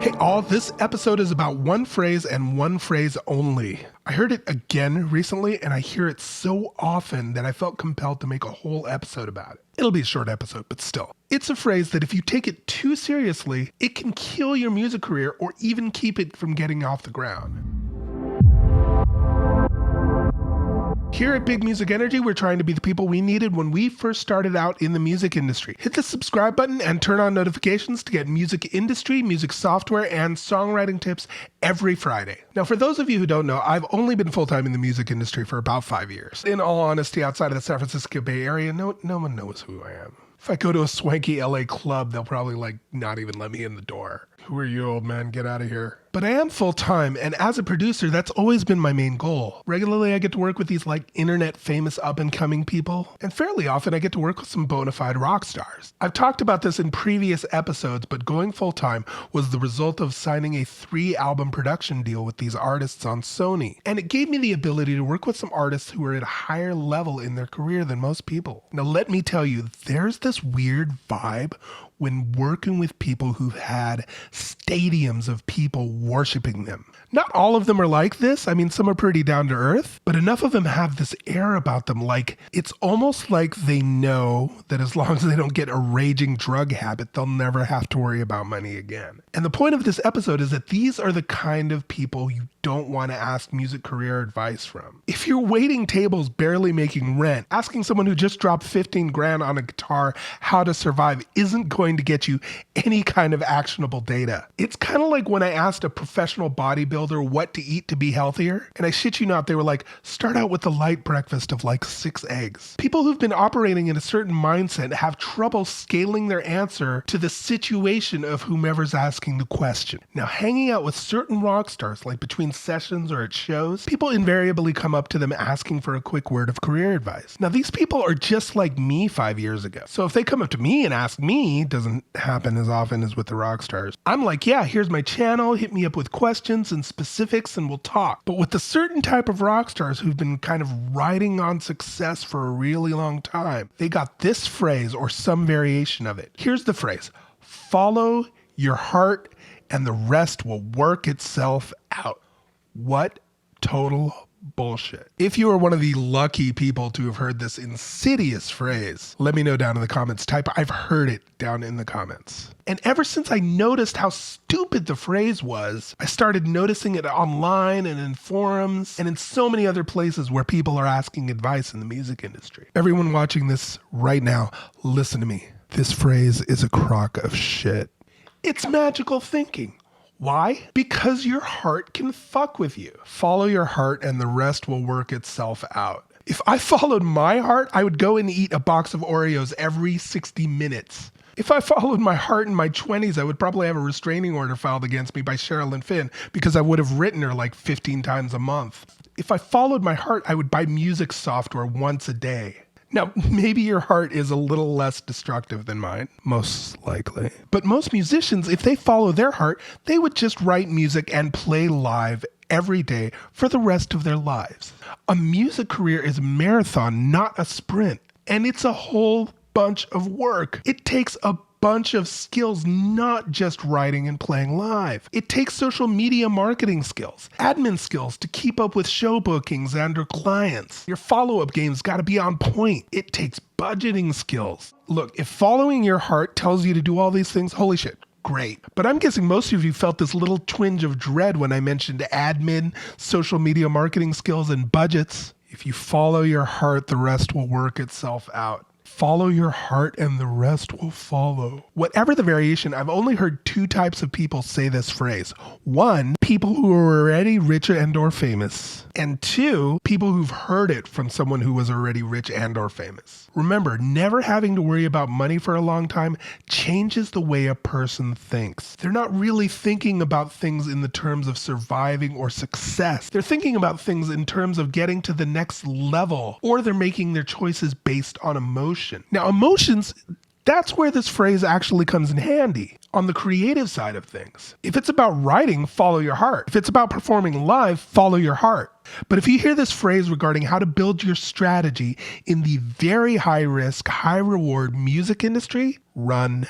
Hey all, this episode is about one phrase and one phrase only. I heard it again recently and I hear it so often that I felt compelled to make a whole episode about it. It'll be a short episode, but still. It's a phrase that if you take it too seriously, it can kill your music career or even keep it from getting off the ground. Here at Big Music Energy, we're trying to be the people we needed when we first started out in the music industry. Hit the subscribe button and turn on notifications to get music industry, music software, and songwriting tips every Friday. Now, for those of you who don't know, I've only been full-time in the music industry for about 5 years. In all honesty, outside of the San Francisco Bay Area, no one knows who I am. If I go to a swanky LA club, they'll probably not even let me in the door. Who are you, old man? Get out of here. But I am full-time, and as a producer, that's always been my main goal. Regularly, I get to work with these internet famous up-and-coming people, and fairly often I get to work with some bona fide rock stars. I've talked about this in previous episodes, but going full-time was the result of signing a 3-album production deal with these artists on Sony. And it gave me the ability to work with some artists who are at a higher level in their career than most people. Now, let me tell you, there's this weird vibe when working with people who've had stadiums of people worshiping them. Not all of them are like this. I mean, some are pretty down to earth, but enough of them have this air about them. It's almost like they know that as long as they don't get a raging drug habit, they'll never have to worry about money again. And the point of this episode is that these are the kind of people you don't want to ask music career advice from. If you're waiting tables barely making rent, asking someone who just dropped 15 grand on a guitar how to survive isn't going to get you any kind of actionable data. It's kind of like when I asked a professional bodybuilder what to eat to be healthier, and I shit you not, they were like, start out with a light breakfast of 6 eggs. People who've been operating in a certain mindset have trouble scaling their answer to the situation of whomever's asking the question. Now, hanging out with certain rock stars, between sessions or at shows, people invariably come up to them asking for a quick word of career advice. Now, these people are just like me 5 years ago. So if they come up to me and ask me, doesn't happen as often as with the rock stars, I'm like, yeah, here's my channel, hit me up with questions and specifics and we'll talk. But with the certain type of rock stars who've been kind of riding on success for a really long time, they got this phrase or some variation of it. Here's the phrase: follow your heart and the rest will work itself out. What total bullshit. If you are one of the lucky people to have heard this insidious phrase, let me know down in the comments. Type I've heard it down in the comments. And ever since I noticed how stupid the phrase was, I started noticing it online and in forums and in so many other places where people are asking advice in the music industry. Everyone watching this right now, listen to me. This phrase is a crock of shit. It's magical thinking. Why? Because your heart can fuck with you. Follow your heart and the rest will work itself out. If I followed my heart, I would go and eat a box of Oreos every 60 minutes. If I followed my heart in my 20s, I would probably have a restraining order filed against me by Sherilyn Finn because I would have written her 15 times a month. If I followed my heart, I would buy music software once a day. Now, maybe your heart is a little less destructive than mine, most likely. But most musicians, if they follow their heart, they would just write music and play live every day for the rest of their lives. A music career is a marathon, not a sprint. And it's a whole bunch of work. It takes a bunch of skills, not just writing and playing live. It takes social media marketing skills, admin skills to keep up with show bookings and/or clients. Your follow-up game's got to be on point. It takes budgeting skills. Look, if following your heart tells you to do all these things, holy shit, great. But I'm guessing most of you felt this little twinge of dread when I mentioned admin, social media marketing skills, and budgets. If you follow your heart, the rest will work itself out. Follow your heart and the rest will follow. Whatever the variation, I've only heard 2 types of people say this phrase. 1, people who are already rich and or famous. And 2, people who've heard it from someone who was already rich and or famous. Remember, never having to worry about money for a long time changes the way a person thinks. They're not really thinking about things in the terms of surviving or success. They're thinking about things in terms of getting to the next level, or they're making their choices based on emotion. Now, emotions, that's where this phrase actually comes in handy. On the creative side of things. If it's about writing, follow your heart. If it's about performing live, follow your heart. But if you hear this phrase regarding how to build your strategy in the very high risk, high reward music industry, run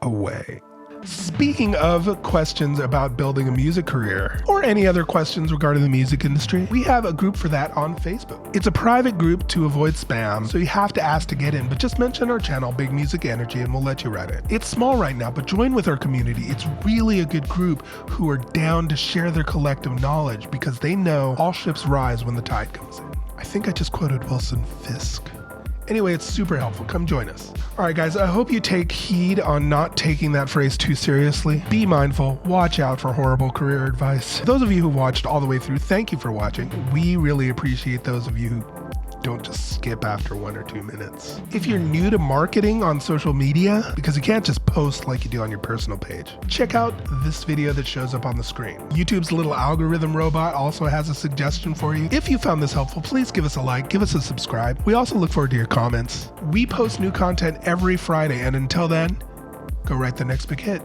away. Speaking of questions about building a music career, or any other questions regarding the music industry, we have a group for that on Facebook. It's a private group to avoid spam, so you have to ask to get in, but just mention our channel, Big Music Energy, and we'll let you right in. It's small right now, but join with our community. It's really a good group who are down to share their collective knowledge because they know all ships rise when the tide comes in. I think I just quoted Wilson Fisk. Anyway, it's super helpful. Come join us. All right, guys, I hope you take heed on not taking that phrase too seriously. Be mindful. Watch out for horrible career advice. Those of you who watched all the way through, thank you for watching. We really appreciate those of you who don't just skip after 1 or 2 minutes. If you're new to marketing on social media, because you can't just post like you do on your personal page, check out this video that shows up on the screen. YouTube's little algorithm robot also has a suggestion for you. If you found this helpful, please give us a like, give us a subscribe. We also look forward to your comments. We post new content every Friday, and until then, go write the next big hit.